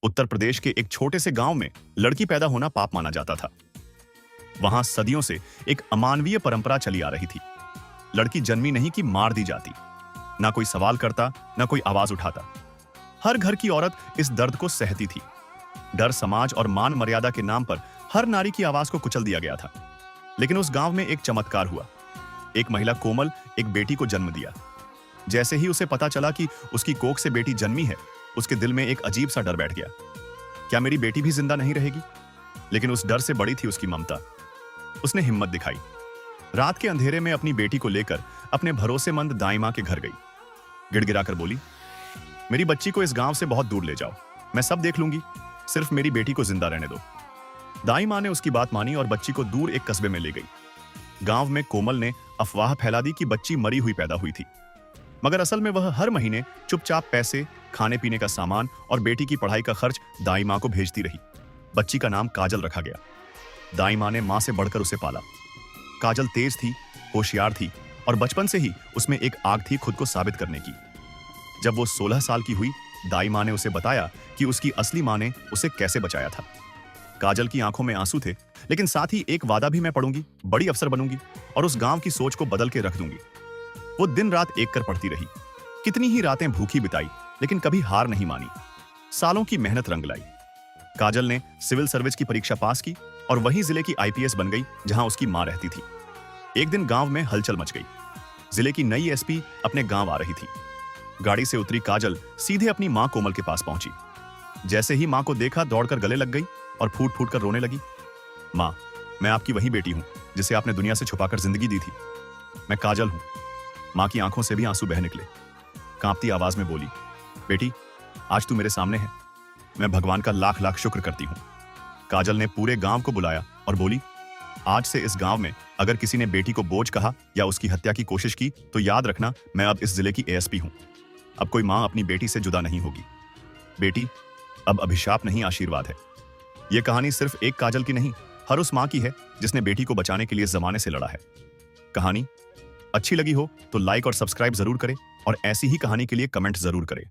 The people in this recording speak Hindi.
उत्तर प्रदेश के एक छोटे से गांव में लड़की पैदा होना पाप माना जाता था। वहां सदियों से एक अमानवीय परंपरा चली आ रही थी। लड़की जन्मी नहीं कि मार दी जाती। ना कोई सवाल करता, ना कोई आवाज उठाता। हर घर की औरत इस दर्द को सहती थी। डर, समाज और मान मर्यादा के नाम पर हर नारी की आवाज को कुचल दिया गया था। लेकिन उस गांव में एक चमत्कार हुआ। एक महिला कोमल एक बेटी को जन्म दिया। जैसे ही उसे पता चला कि उसकी कोख से बेटी जन्मी है, उसके दिल में एक अजीब सा डर बैठ गया। क्या मेरी बेटी भी जिंदा नहीं रहेगी? लेकिन उस डर से बड़ी थी उसकी ममता। उसने हिम्मत दिखाई। रात के अंधेरे में अपनी बेटी को लेकर अपने भरोसेमंद दाई मां के घर गई। गिड़गिड़ाकर बोली, मेरी बच्ची को इस गांव से बहुत दूर ले जाओ, मैं सब देख लूंगी, सिर्फ मेरी बेटी को जिंदा रहने दो। दाई मां ने उसकी बात मानी और बच्ची को दूर एक कस्बे में ले गई। गांव में कोमल ने अफवाह फैला दी कि बच्ची मरी हुई पैदा हुई थी, मगर असल में वह हर महीने चुपचाप पैसे, खाने पीने का सामान और बेटी की पढ़ाई का खर्च दाई मां को भेजती रही। बच्ची का नाम काजल रखा गया। दाई मां ने मां से बढ़कर उसे पाला। काजल तेज थी, होशियार थी और बचपन से ही उसमें एक आग थी खुद को साबित करने की। जब वो 16 साल की हुई, दाई मां ने उसे बताया कि उसकी असली मां ने उसे कैसे बचाया था। काजल की आंखों में आंसू थे, लेकिन साथ ही एक वादा भी, मैं पढ़ूंगी, बड़ी अफसर बनूंगी और उस गांव की सोच को बदल के रख दूंगी। वो दिन रात एक कर पढ़ती रही। कितनी ही रातें भूखी बिताई, लेकिन कभी हार नहीं मानी। सालों की मेहनत रंग लाई। काजल ने सिविल सर्विस की परीक्षा पास की और वहीं जिले की आईपीएस बन गई, जहां उसकी मां रहती थी। एक दिन गांव में हलचल मच गई। जिले की नई एसपी अपने गांव आ रही थी। गाड़ी से उतरी काजल सीधे अपनी मां कोमल के पास पहुंची। जैसे ही मां को देखा, दौड़कर गले लग गई और फूट फूट कर रोने लगी। मां, मैं आपकी वही बेटी हूं जिसे आपने दुनिया से छुपाकर जिंदगी दी थी। मैं काजल हूं। मां की आंखों से भी आंसू बह निकले। कांपती आवाज में बोली, बेटी, आज तू मेरे सामने है, मैं भगवान का लाख लाख शुक्र करती हूं। काजल ने पूरे गांव को बुलाया और बोली, आज से इस गांव में अगर किसी ने बेटी को बोझ कहा या उसकी हत्या की कोशिश की, तो याद रखना, मैं अब इस जिले की एएसपी हूं। अब कोई मां अपनी बेटी से जुदा नहीं होगी। बेटी, अब अभिशाप नहीं, आशीर्वाद है। यह कहानी सिर्फ एक काजल की नहीं, हर उस मां की है जिसने बेटी को बचाने के लिए जमाने से लड़ा है। कहानी अच्छी लगी हो तो लाइक और सब्सक्राइब जरूर करें और ऐसी ही कहानी के लिए कमेंट जरूर करें।